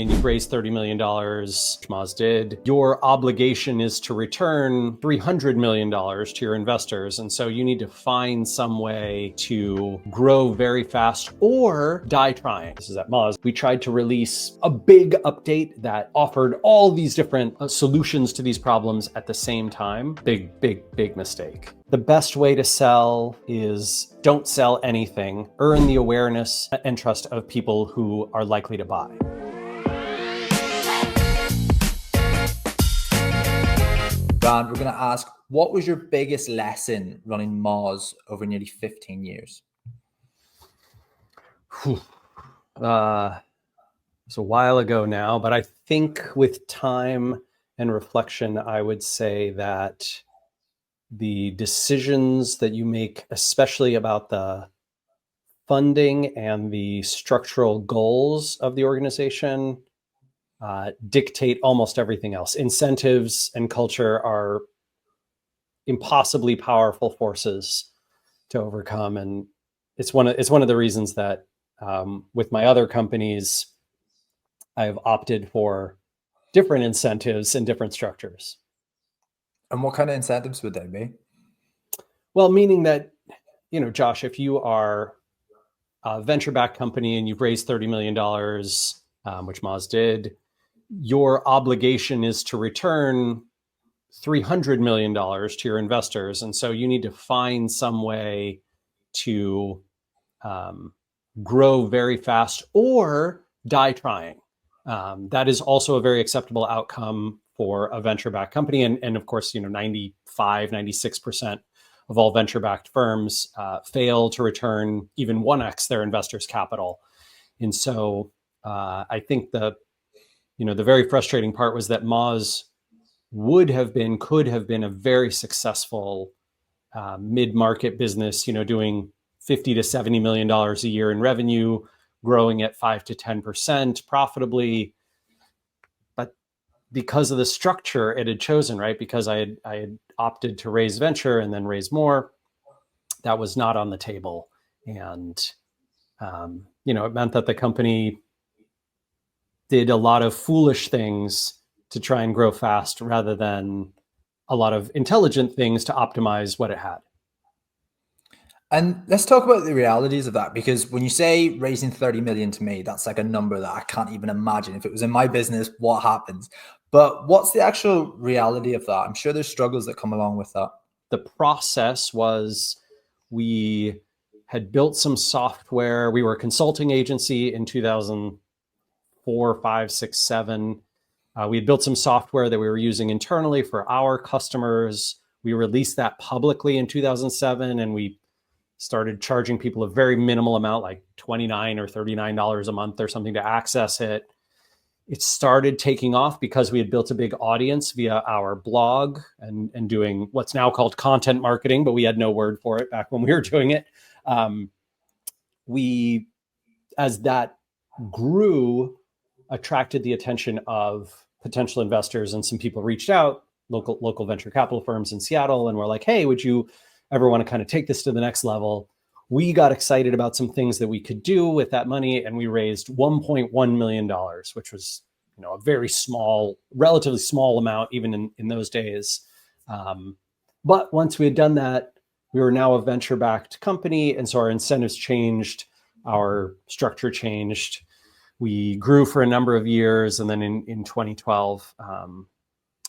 and you've raised $30 million, Moz did, your obligation is to return $300 million to your investors. And so you need to find some way to grow very fast or die trying. This is at Moz. We tried to release a big update that offered all these different solutions to these problems at the same time. Big mistake. The best way to sell is don't sell anything. Earn the awareness and trust of people who are likely to buy. Brand, we're going to ask, what was your biggest lesson running Moz over nearly 15 years? It's a while ago now, but I think with time and reflection, I would say that the decisions that you make, especially about the funding and the structural goals of the organization, dictate almost everything else. Incentives and culture are impossibly powerful forces to overcome, and it's one of the reasons that with my other companies, I've opted for different incentives and different structures. And what kind of incentives would they be? Well, meaning that, Josh, if you are a venture-backed company and you've raised $30 million, which Moz did, your obligation is to return $300 million to your investors. And so you need to find some way to grow very fast or die trying. That is also a very acceptable outcome for a venture-backed company. And of course, 95, 96% of all venture-backed firms fail to return even 1x their investors' capital. And so I think the very frustrating part was that Moz could have been a very successful mid-market business, doing $50 to $70 million a year in revenue, growing at 5 to 10% profitably. But because of the structure it had chosen, right? Because I had opted to raise venture and then raise more, that was not on the table. And, it meant that the company did a lot of foolish things to try and grow fast rather than a lot of intelligent things to optimize what it had. And let's talk about the realities of that, because when you say raising 30 million to me, that's like a number that I can't even imagine. If it was in my business, what happens? But what's the actual reality of that? I'm sure there's struggles that come along with that. The process was we had built some software. We were a consulting agency in 2004, 5, 6, 7. We had built some software that we were using internally for our customers. We released that publicly in 2007, and we started charging people a very minimal amount, like $29 or $39 a month or something, to access it. It started taking off because we had built a big audience via our blog and doing what's now called content marketing, but we had no word for it back when we were doing it. As that grew, attracted the attention of potential investors, and some people reached out, local venture capital firms in Seattle, and were like, hey, would you ever want to kind of take this to the next level? We got excited about some things that we could do with that money, and we raised $1.1 million, which was a very small, relatively small amount even in those days. But once we had done that, we were now a venture-backed company, and so our incentives changed, our structure changed. We grew for a number of years, and then in 2012,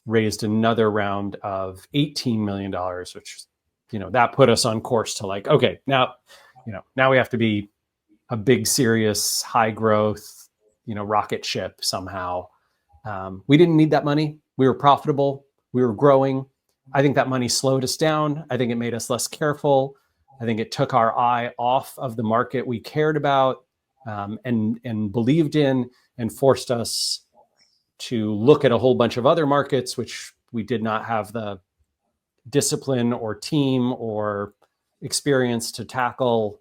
raised another round of $18 million, which that put us on course to like, okay, now we have to be a big, serious, high growth, rocket ship somehow. We didn't need that money. We were profitable. We were growing. I think that money slowed us down. I think it made us less careful. I think it took our eye off of the market we cared about and believed in, and forced us to look at a whole bunch of other markets, which we did not have the discipline or team or experience to tackle.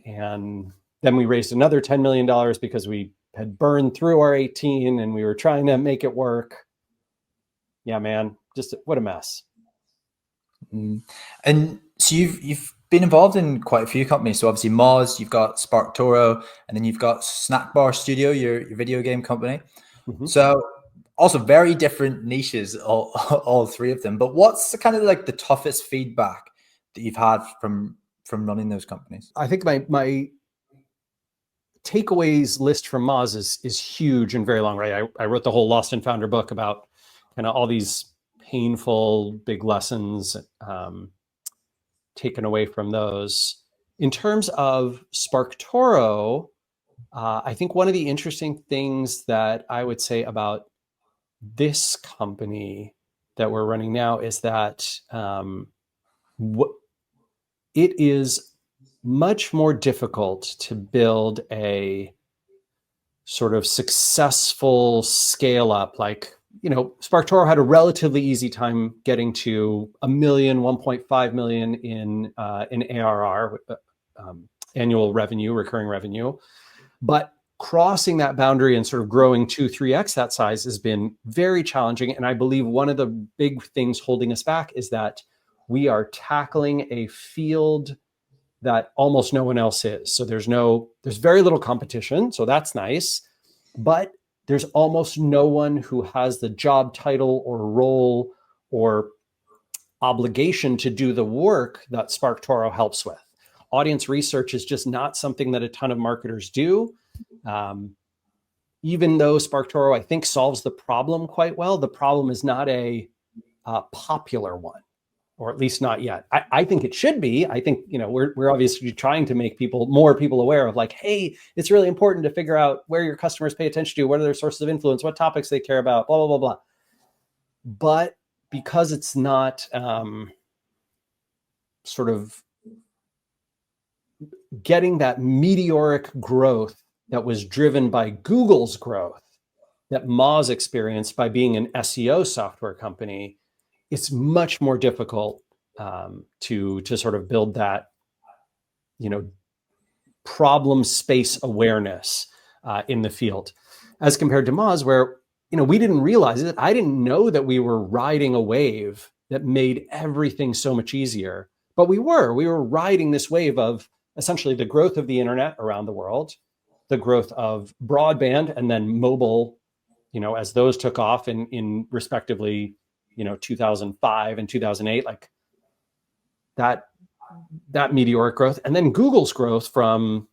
And then we raised another $10 million because we had burned through our 18 and we were trying to make it work. Yeah, man, just what a mess. And so you've been involved in quite a few companies. So obviously Moz, you've got SparkToro, and then you've got Snack Bar Studio, your video game company. Mhm. So also very different niches, all three of them. But what's the kind of like the toughest feedback that you've had from running those companies? I think my takeaways list from Moz is huge and very long, right? I wrote the whole Lost and Founder book about kind of all these painful big lessons taken away from those. In terms of SparkToro, I think one of the interesting things that I would say about this company that we're running now is that it is much more difficult to build a sort of successful scale up. Like, SparkToro had a relatively easy time getting to a million, 1.5 million in ARR, annual revenue, recurring revenue. But crossing that boundary and sort of growing 2-3x that size has been very challenging. And I believe one of the big things holding us back is that we are tackling a field that almost no one else is. So there's very little competition. So that's nice. But there's almost no one who has the job title or role or obligation to do the work that SparkToro helps with. Audience research is just not something that a ton of marketers do. Even though SparkToro, I think, solves the problem quite well, the problem is not a popular one, or at least not yet. I think it should be. I think, we're obviously trying to make more people aware of like, hey, it's really important to figure out where your customers pay attention to, what are their sources of influence, what topics they care about, blah, blah, blah, blah. But because it's not sort of getting that meteoric growth that was driven by Google's growth that Moz experienced by being an SEO software company, it's much more difficult to sort of build that, problem space awareness in the field, as compared to Moz, where we didn't realize it. I didn't know that we were riding a wave that made everything so much easier, but we were riding this wave of essentially the growth of the internet around the world, the growth of broadband, and then mobile, as those took off in respectively, 2005 and 2008, like that meteoric growth. And then Google's growth from,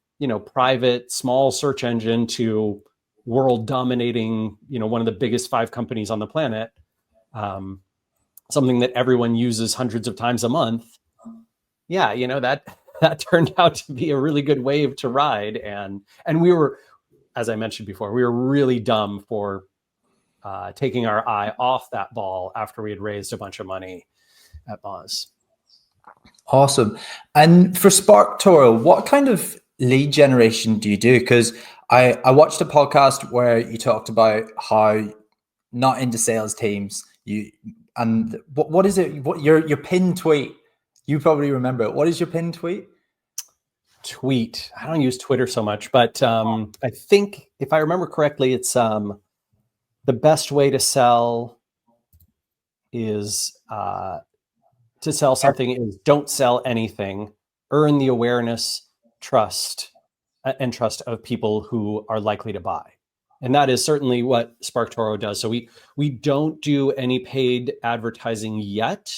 private small search engine to world dominating, one of the biggest 5 companies on the planet, something that everyone uses hundreds of times a month. Yeah, that turned out to be a really good wave to ride. And we were, as I mentioned before, we were really dumb for taking our eye off that ball after we had raised a bunch of money at Moz. Awesome. And for SparkToro, what kind of lead generation do you do? Because I watched a podcast where you talked about how not into sales teams. And what is it? What your pinned tweet? You probably remember it. What is your pinned tweet? I don't use Twitter so much, but I think if I remember correctly, it's the best way to sell is to sell something is don't sell anything, earn the awareness, trust of people who are likely to buy. And that is certainly what SparkToro does. So we don't do any paid advertising yet.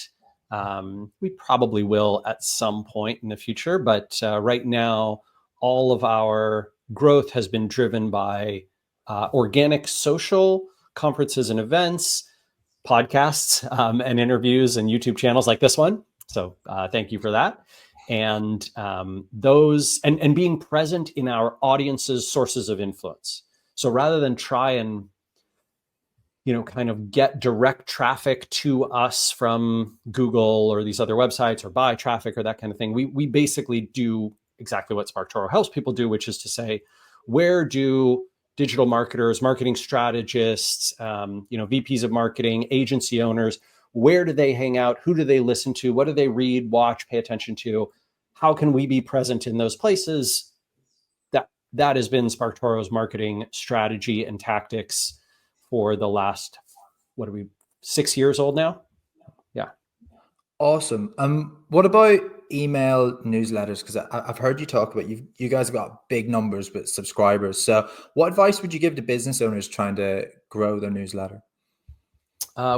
We probably will at some point in the future, but right now, all of our growth has been driven by organic social conferences and events, podcasts and interviews and YouTube channels like this one. So thank you for that. And those and being present in our audience's sources of influence. So rather than try and kind of get direct traffic to us from Google or these other websites or buy traffic or that kind of thing, we basically do exactly what SparkToro helps people do, which is to say, where do digital marketers, marketing strategists, VPs of marketing, agency owners, where do they hang out? Who do they listen to? What do they read, watch, pay attention to? How can we be present in those places? That has been SparkToro's marketing strategy and tactics for the last, 6 years old now? Yeah. Awesome. What about email newsletters, because I've heard you talk about you guys have got big numbers with subscribers. So what advice would you give to business owners trying to grow their newsletter? I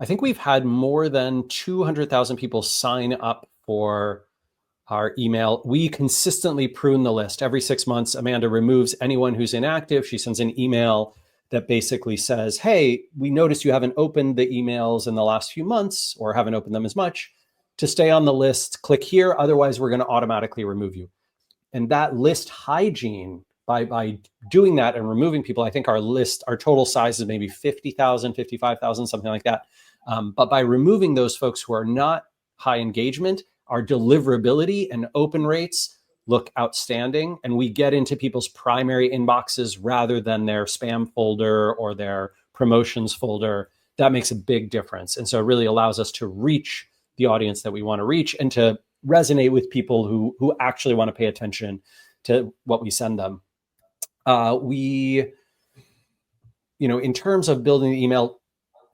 think we've had more than 200,000 people sign up for our email. We consistently prune the list. Every 6 months, Amanda removes anyone who's inactive. She sends an email that basically says, hey, we noticed you haven't opened the emails in the last few months or haven't opened them as much. To stay on the list, click here. Otherwise, we're going to automatically remove you. And that list hygiene, by doing that and removing people, I think our total size is maybe 50,000, 55,000, something like that. But by removing those folks who are not high engagement, our deliverability and open rates look outstanding. And we get into people's primary inboxes rather than their spam folder or their promotions folder. That makes a big difference. And so it really allows us to reach the audience that we want to reach and to resonate with people who actually want to pay attention to what we send them. In terms of building the email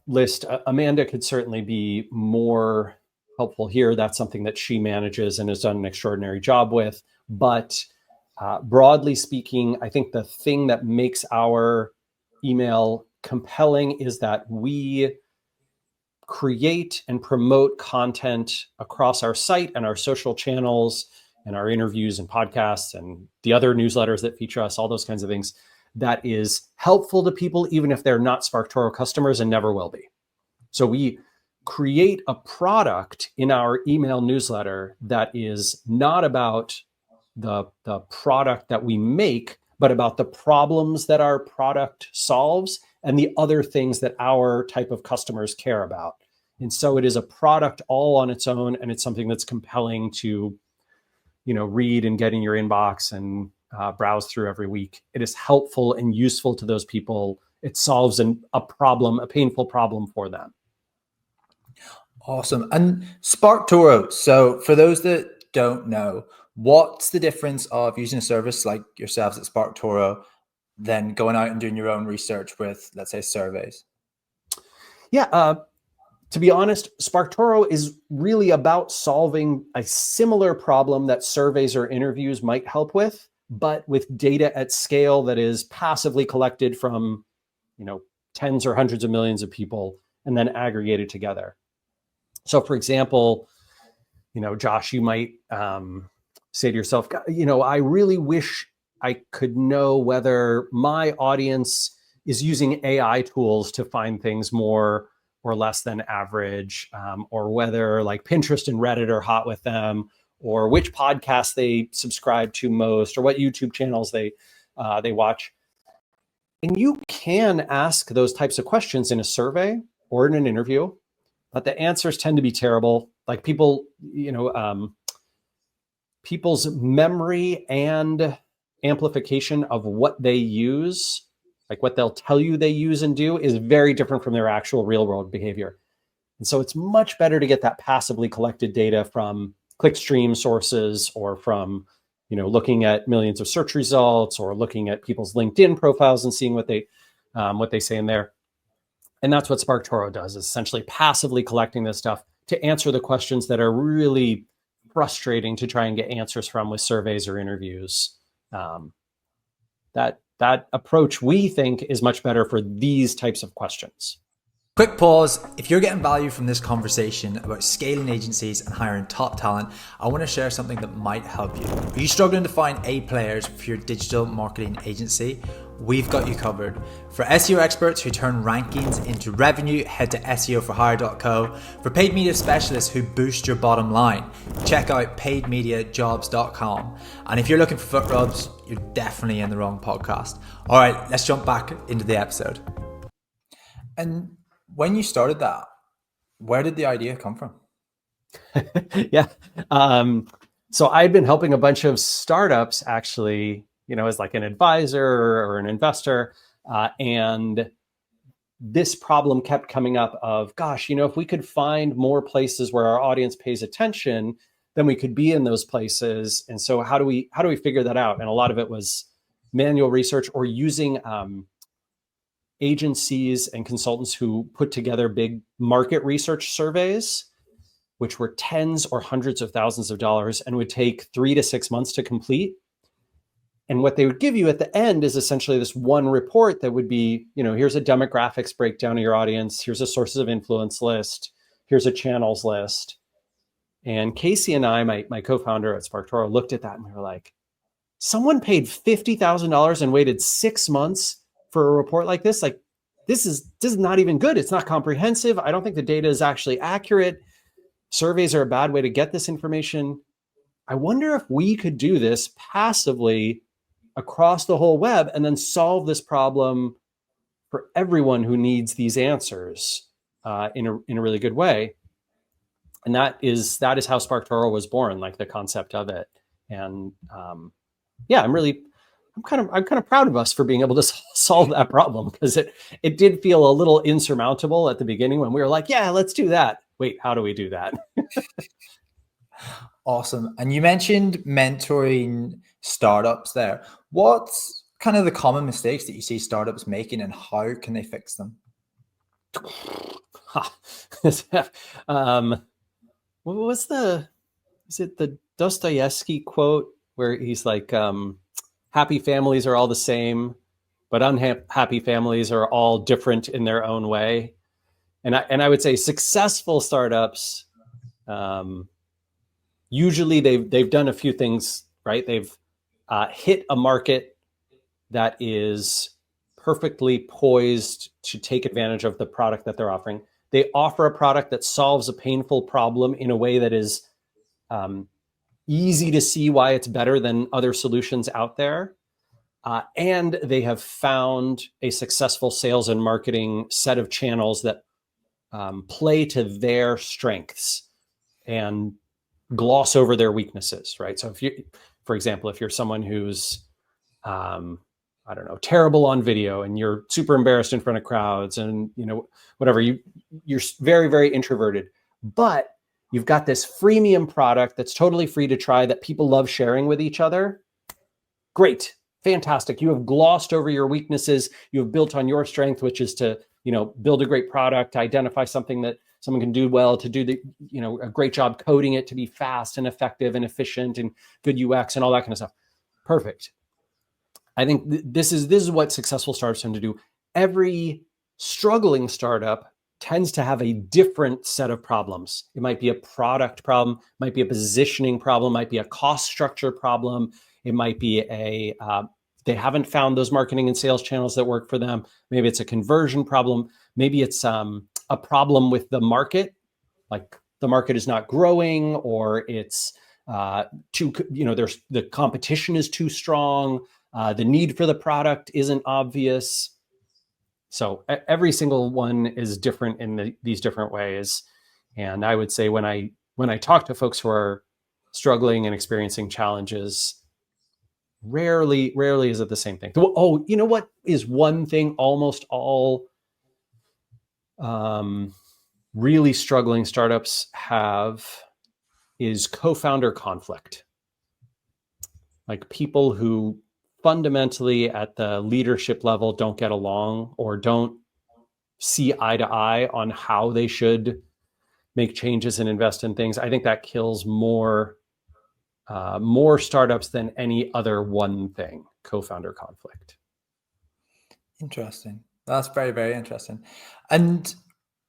list, Amanda could certainly be more helpful here. That's something that she manages and has done an extraordinary job with. But broadly speaking, I think the thing that makes our email compelling is that we create and promote content across our site and our social channels and our interviews and podcasts and the other newsletters that feature us, all those kinds of things, that is helpful to people, even if they're not SparkToro customers and never will be. So we create a product in our email newsletter that is not about the product that we make, but about the problems that our product solves and the other things that our type of customers care about. And so it is a product all on its own, and it's something that's compelling to, read and get in your inbox and browse through every week. It is helpful and useful to those people. It solves a painful problem for them. Awesome. And SparkToro. So for those that don't know, what's the difference of using a service like yourselves at SparkToro than going out and doing your own research with, let's say, surveys? Yeah. To be honest, SparkToro is really about solving a similar problem that surveys or interviews might help with, but with data at scale that is passively collected from, tens or hundreds of millions of people and then aggregated together. So for example, Josh, you might say to yourself, I really wish I could know whether my audience is using AI tools to find things more or less than average, or whether like Pinterest and Reddit are hot with them, or which podcasts they subscribe to most, or what YouTube channels they watch. And you can ask those types of questions in a survey or in an interview, but the answers tend to be terrible. Like people's memory and amplification of what they use, like what they'll tell you they use and do, is very different from their actual real world behavior. And so it's much better to get that passively collected data from clickstream sources, or from, looking at millions of search results, or looking at people's LinkedIn profiles and seeing what they say in there. And that's what SparkToro does, is essentially passively collecting this stuff to answer the questions that are really frustrating to try and get answers from with surveys or interviews. That approach, we think, is much better for these types of questions. Quick pause. If you're getting value from this conversation about scaling agencies and hiring top talent, I want to share something that might help you. Are you struggling to find A players for your digital marketing agency? We've got you covered. For SEO experts who turn rankings into revenue, head to SEOforhire.co. For paid media specialists who boost your bottom line, check out paidmediajobs.com. And if you're looking for foot rubs, you're definitely in the wrong podcast. All right, let's jump back into the episode. And when you started that, where did the idea come from? Yeah. So I'd been helping a bunch of startups, actually, as like an advisor or an investor. And this problem kept coming up of, gosh, if we could find more places where our audience pays attention, then we could be in those places. And so how do we figure that out? And a lot of it was manual research, or using agencies and consultants who put together big market research surveys which were tens or hundreds of thousands of dollars and would take 3 to 6 months to complete. And what they would give you at the end is essentially this one report that would be, here's a demographics breakdown of your audience. Here's a sources of influence list. Here's a channels list. And Casey and I, my co-founder at SparkToro, looked at that and we were like, someone paid $50,000 and waited 6 months for a report like this. Like, this is not even good. It's not comprehensive. I don't think the data is actually accurate. Surveys are a bad way to get this information. I wonder if we could do this passively across the whole web and then solve this problem for everyone who needs these answers in a really good way. And that is how SparkToro was born, like the concept of it. And I'm kind of proud of us for being able to solve that problem, because it did feel a little insurmountable at the beginning when we were like, yeah, let's do that. Wait, how do we do that? Awesome. And you mentioned mentoring startups there. What's kind of the common mistakes that you see startups making, and how can they fix them? What was is it the Dostoevsky quote where he's like, happy families are all the same, but unhappy families are all different in their own way. And I would say successful startups, usually they've done a few things right. They've hit a market that is perfectly poised to take advantage of the product that they're offering. They offer a product that solves a painful problem in a way that is easy to see why it's better than other solutions out there. And they have found a successful sales and marketing set of channels that play to their strengths and gloss over their weaknesses, right? So for example, if you're someone who's, I don't know, terrible on video and you're super embarrassed in front of crowds and, whatever, you're very, very introverted, but you've got this freemium product that's totally free to try that people love sharing with each other. Great. Fantastic. You have glossed over your weaknesses. You have built on your strength, which is to, build a great product, to identify something that someone can do well, to do a great job coding it, to be fast and effective and efficient and good UX and all that kind of stuff. Perfect. I think this is what successful startups tend to do. Every struggling startup tends to have a different set of problems. It might be a product problem, might be a positioning problem, might be a cost structure problem. It might be they haven't found those marketing and sales channels that work for them. Maybe it's a conversion problem. Maybe it's a problem with the market, like the market is not growing, or it's there's the competition is too strong. The need for the product isn't obvious. So every single one is different in these different ways. And I would say when I talk to folks who are struggling and experiencing challenges, rarely is it the same thing. Oh, you know what is one thing almost all really struggling startups have is co-founder conflict. Like people who fundamentally at the leadership level don't get along or don't see eye to eye on how they should make changes and invest in things. I think that kills more startups than any other one thing, co-founder conflict. Interesting. That's very, very interesting. And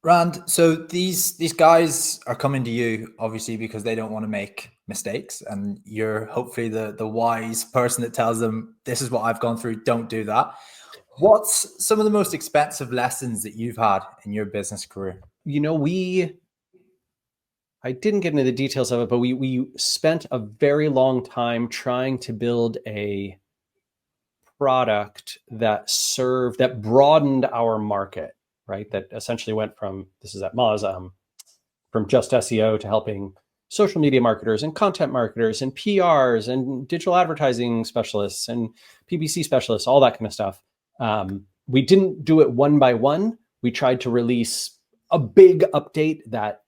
Rand, so these guys are coming to you obviously because they don't want to make mistakes, and you're hopefully the wise person that tells them, this is what I've gone through, don't do that. What's some of the most expensive lessons that you've had in your business career? I didn't get into the details of it, but we spent a very long time trying to build a product that broadened our market, right? That essentially went from, this is at Moz, from just SEO to helping social media marketers and content marketers and PRs and digital advertising specialists and PPC specialists, all that kind of stuff. We didn't do it one by one. We tried to release a big update that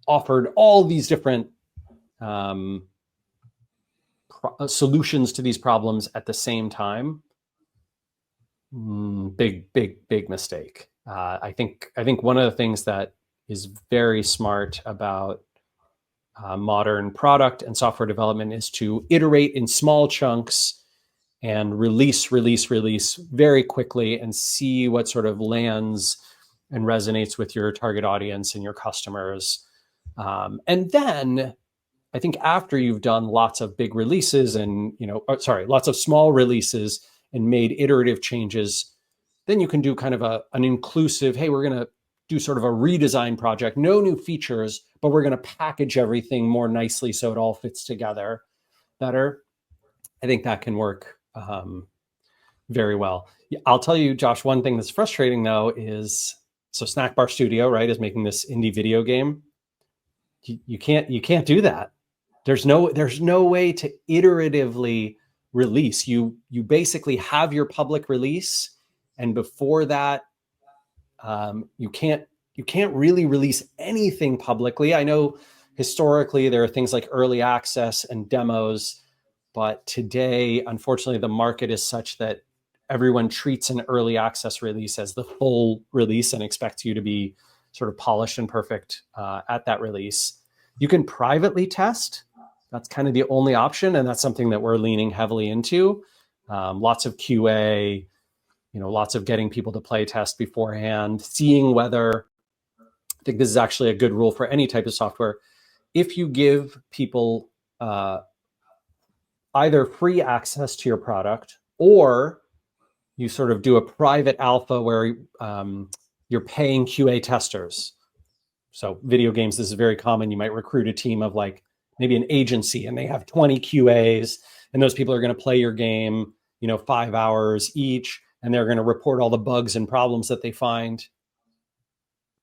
offered all these different solutions to these problems at the same time. Big mistake. I think one of the things that is very smart about modern product and software development is to iterate in small chunks and release very quickly and see what sort of lands and resonates with your target audience and your customers. And then I think after you've done lots of big releases and, lots of small releases and made iterative changes, then you can do kind of an inclusive, hey, we're going to do sort of a redesign project, no new features, but we're going to package everything more nicely so it all fits together better. I think that can work very well. I'll tell you, Josh, one thing that's frustrating though is, so Snack Bar Studio, right, is making this indie video game. You can't do that. There's no way to iteratively release. You basically have your public release, and before that, you can't really release anything publicly. I know historically there are things like early access and demos, but today, unfortunately, the market is such that everyone treats an early access release as the full release and expects you to be sort of polished and perfect at that release. You can privately test. That's kind of the only option, and that's something that we're leaning heavily into. Lots of QA, lots of getting people to play test beforehand, seeing whether, I think this is actually a good rule for any type of software. If you give people either free access to your product, or you sort of do a private alpha where you're paying QA testers. So video games, this is very common. You might recruit a team of like maybe an agency, and they have 20 QAs, and those people are going to play your game, 5 hours each, and they're going to report all the bugs and problems that they find.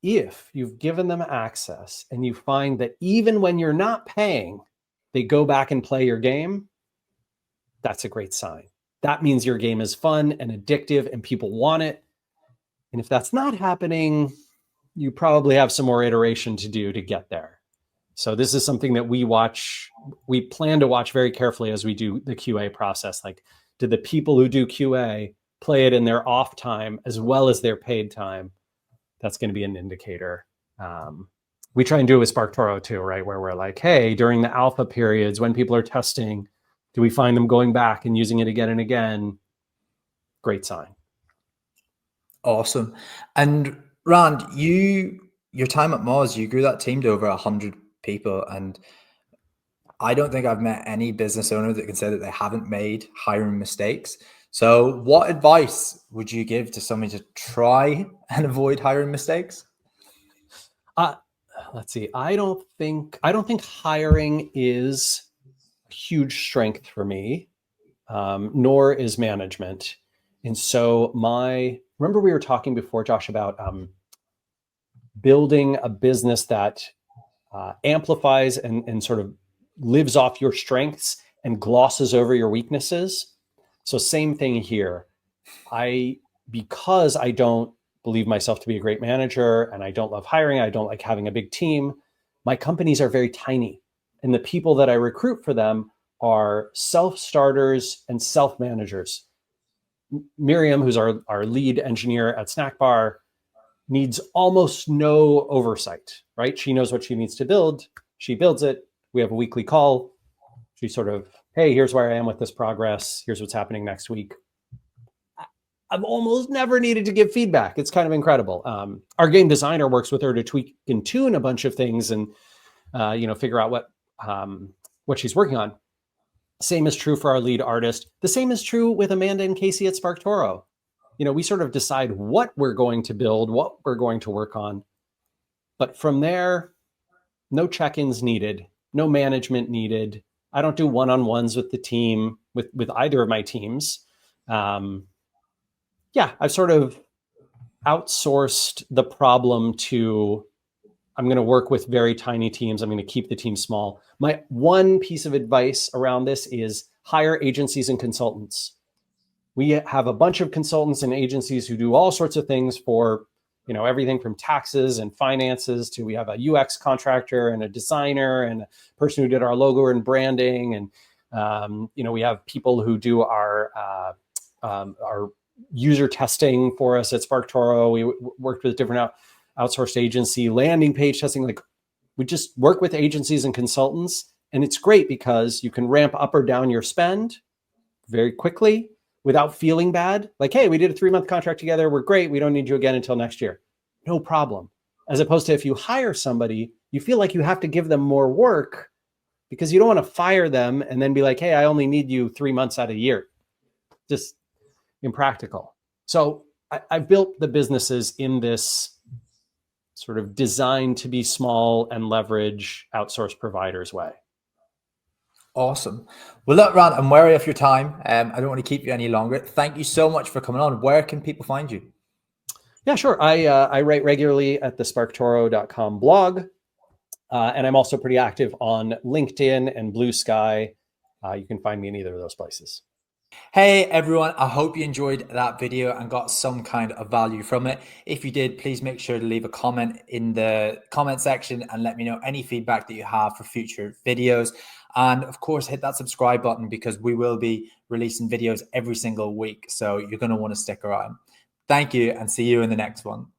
If you've given them access and you find that even when you're not paying, they go back and play your game, that's a great sign. That means your game is fun and addictive and people want it. And if that's not happening, you probably have some more iteration to do to get there. So this is something that we plan to watch very carefully as we do the QA process. Like, do the people who do QA play it in their off time as well as their paid time? That's going to be an indicator. We try and do it with SparkToro too, right? Where we're like, hey, during the alpha periods, when people are testing, do we find them going back and using it again and again? Great sign. Awesome. And Rand, your time at Moz, you grew that team to over 100 people. And I don't think I've met any business owner that can say that they haven't made hiring mistakes. So what advice would you give to somebody to try and avoid hiring mistakes? Let's see. I don't think hiring is a huge strength for me, nor is management. And so remember we were talking before, Josh, about building a business that amplifies and sort of lives off your strengths and glosses over your weaknesses. So same thing here. Because I don't believe myself to be a great manager and I don't love hiring, I don't like having a big team, my companies are very tiny. And the people that I recruit for them are self-starters and self-managers. Miriam, who's our lead engineer at Snack Bar, needs almost no oversight, right? She knows what she needs to build. She builds it. We have a weekly call. She sort of, hey, here's where I am with this progress. Here's what's happening next week. I've almost never needed to give feedback. It's kind of incredible. Our game designer works with her to tweak and tune a bunch of things and figure out what she's working on. Same is true for our lead artist. The same is true with Amanda and Casey at SparkToro. We sort of decide what we're going to build, what we're going to work on. But from there, no check-ins needed, no management needed. I don't do one-on-ones with the team, with either of my teams. I've sort of outsourced the problem to, I'm going to work with very tiny teams. I'm going to keep the team small. My one piece of advice around this is hire agencies and consultants. We have a bunch of consultants and agencies who do all sorts of things for, everything from taxes and finances to, we have a UX contractor and a designer and a person who did our logo and branding. And, we have people who do our user testing for us at SparkToro. We worked with different outsourced agency, landing page testing. Like, We just work with agencies and consultants, and it's great because you can ramp up or down your spend very quickly without feeling bad. Like, hey, we did a 3-month contract together. We're great. We don't need you again until next year. No problem. As opposed to if you hire somebody, you feel like you have to give them more work because you don't want to fire them and then be like, hey, I only need you 3 months out of the year. Just impractical. So I built the businesses in this sort of designed to be small and leverage outsource providers way. Awesome. Well, look, Rand, I'm wary of your time. I don't want to keep you any longer. Thank you so much for coming on. Where can people find you? Yeah, sure. I write regularly at the SparkToro.com blog. And I'm also pretty active on LinkedIn and Blue Sky. You can find me in either of those places. Hey everyone, I hope you enjoyed that video and got some kind of value from it. If you did, please make sure to leave a comment in the comment section and let me know any feedback that you have for future videos. And of course, hit that subscribe button because we will be releasing videos every single week. So you're going to want to stick around. Thank you and see you in the next one.